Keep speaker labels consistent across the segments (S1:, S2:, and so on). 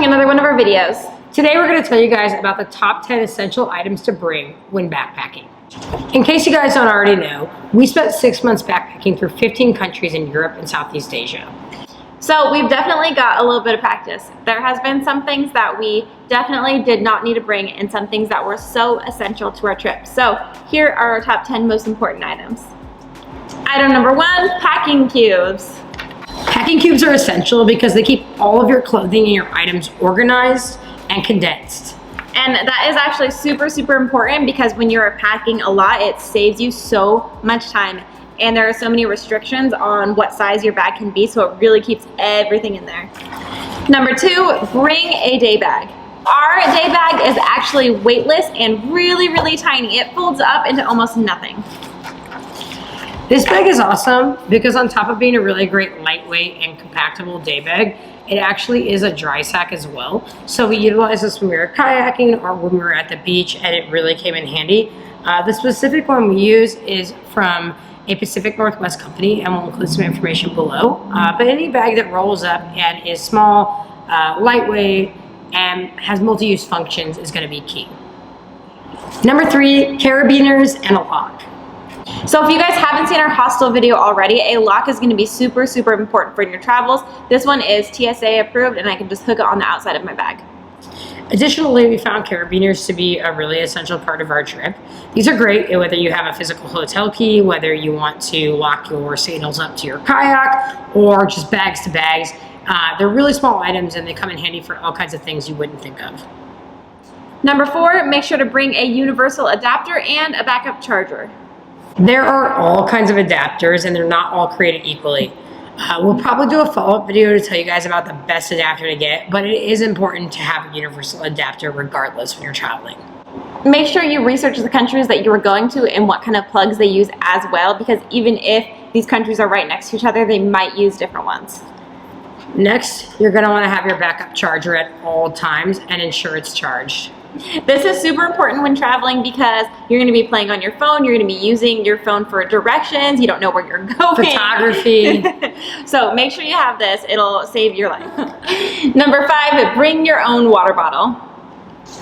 S1: another one of our videos.
S2: Today we're going to tell you guys about the top 10 essential items to bring when backpacking. In case you guys don't already know, we spent 6 months backpacking through 15 countries in Europe and Southeast Asia.
S1: So we've definitely got a little bit of practice. There has been some things that we definitely did not need to bring and some things that were so essential to our trip. So here are our top 10 most important items. Item number 1, packing cubes.
S2: Packing cubes are essential because they keep all of your clothing and your items organized and condensed.
S1: And that is actually super important because when you're packing a lot, it saves you so much time. And there are so many restrictions on what size your bag can be, so it really keeps everything in there. Number 2, bring a day bag. Our day bag is actually weightless and really tiny. It folds up into almost nothing.
S2: This bag is awesome because on top of being a really great lightweight and compactable day bag, it actually is a dry sack as well. So we utilize this when we were kayaking or when we were at the beach, and it really came in handy. The specific one we use is from a Pacific Northwest company, and we'll include some information below. But any bag that rolls up and is small, lightweight, and has multi-use functions is going to be key. Number 3, carabiners and a lock.
S1: So if you guys haven't seen our hostel video already, a lock is going to be super important for your travels. This one is TSA approved, and I can just hook it on the outside of my bag.
S2: Additionally, we found carabiners to be a really essential part of our trip. These are great whether you have a physical hotel key, whether you want to lock your sandals up to your kayak, or just bags to bags. They're really small items and they come in handy for all kinds of things you wouldn't think of.
S1: Number 4, make sure to bring a universal adapter and a backup charger.
S2: There are all kinds of adapters and they're not all created equally. We'll probably do a follow-up video to tell you guys about the best adapter to get, but it is important to have a universal adapter regardless when you're traveling.
S1: Make sure you research the countries that you are going to and what kind of plugs they use as well, because even if these countries are right next to each other, they might use different ones.
S2: Next, you're going to want to have your backup charger at all times and ensure it's charged.
S1: This is super important when traveling because you're going to be playing on your phone, you're going to be using your phone for directions, you don't know where you're going.
S2: Photography.
S1: So make sure you have this, it'll save your life. Number 5, bring your own water bottle.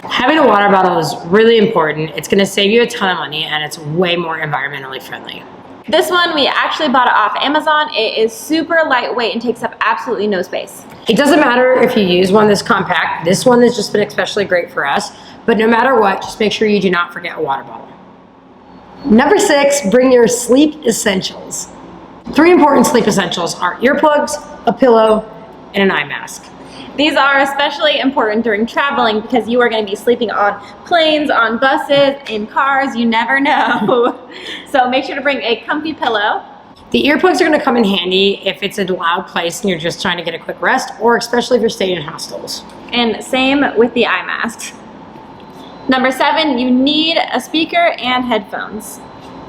S2: Having a water bottle is really important. It's going to save you a ton of money and it's way more environmentally friendly.
S1: This one, we actually bought it off Amazon. It is super lightweight and takes up absolutely no space.
S2: It doesn't matter if you use one that's compact. This one has just been especially great for us. But no matter what, just make sure you do not forget a water bottle. Number 6, bring your sleep essentials. 3 important sleep essentials are earplugs, a pillow, and an eye mask.
S1: These are especially important during traveling because you are going to be sleeping on planes, on buses, in cars, you never know. So make sure to bring a comfy pillow.
S2: The earplugs are going to come in handy if it's a loud place and you're just trying to get a quick rest, or especially if you're staying in hostels.
S1: And same with the eye mask. Number 7, you need a speaker and headphones.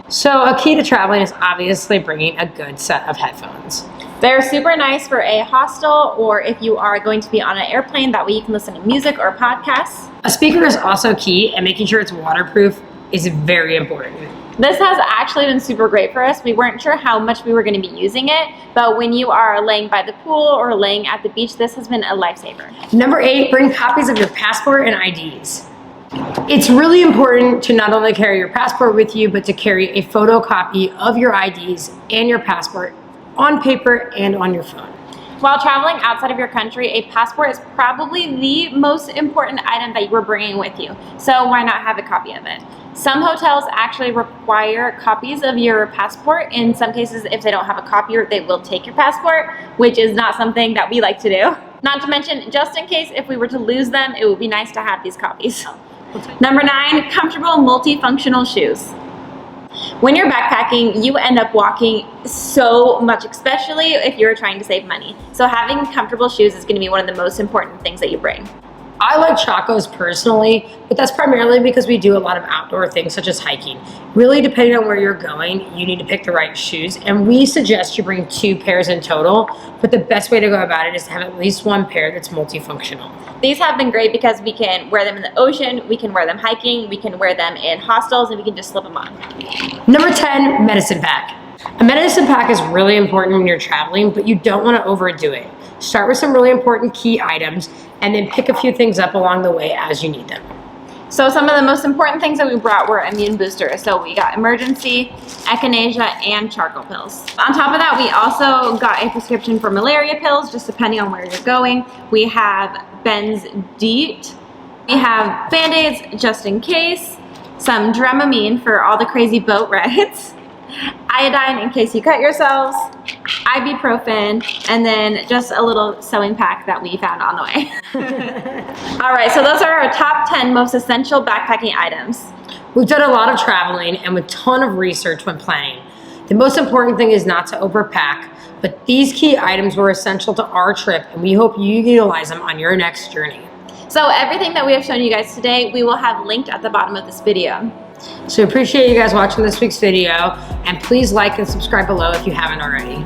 S2: So a key to traveling is obviously bringing a good set of headphones.
S1: They're super nice for a hostel or if you are going to be on an airplane, that way you can listen to music or podcasts.
S2: A speaker is also key, and making sure it's waterproof is very important.
S1: This has actually been super great for us. We weren't sure how much we were going to be using it, but when you are laying by the pool or laying at the beach, this has been a lifesaver.
S2: Number 8, bring copies of your passport and IDs. It's really important to not only carry your passport with you, but to carry a photocopy of your IDs and your passport on paper and on your phone.
S1: While traveling outside of your country, a passport is probably the most important item that you are bringing with you. So why not have a copy of it? Some hotels actually require copies of your passport. In some cases, if they don't have a copy, they will take your passport, which is not something that we like to do. Not to mention, just in case if we were to lose them, it would be nice to have these copies. Number 9, comfortable multifunctional shoes. When you're backpacking, you end up walking so much, especially if you're trying to save money. So having comfortable shoes is going to be one of the most important things that you bring.
S2: I like Chacos personally, but that's primarily because we do a lot of outdoor things such as hiking. Really, depending on where you're going, you need to pick the right shoes, and we suggest you bring 2 pairs in total, but the best way to go about it is to have at least 1 pair that's multifunctional.
S1: These have been great because we can wear them in the ocean, we can wear them hiking, we can wear them in hostels, and we can just slip them on.
S2: Number 10, medicine pack. A medicine pack is really important when you're traveling, but you don't want to overdo it. Start with some really important key items and then pick a few things up along the way as you need them.
S1: So some of the most important things that we brought were immune boosters. So we got emergency, echinacea, and charcoal pills. On top of that, we also got a prescription for malaria pills, just depending on where you're going. We have Benz-DEET. We have Band-Aids just in case, some Dramamine for all the crazy boat rides, iodine in case you cut yourselves, ibuprofen, and then just a little sewing pack that we found on the way. All right, so those are our top 10 most essential backpacking items.
S2: We've done a lot of traveling and with a ton of research when planning. The most important thing is not to overpack, but these key items were essential to our trip and we hope you utilize them on your next journey.
S1: So everything that we have shown you guys today, we will have linked at the bottom of this video.
S2: So appreciate you guys watching this week's video, and please like and subscribe below if you haven't already.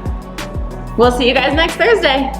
S1: We'll see you guys next Thursday.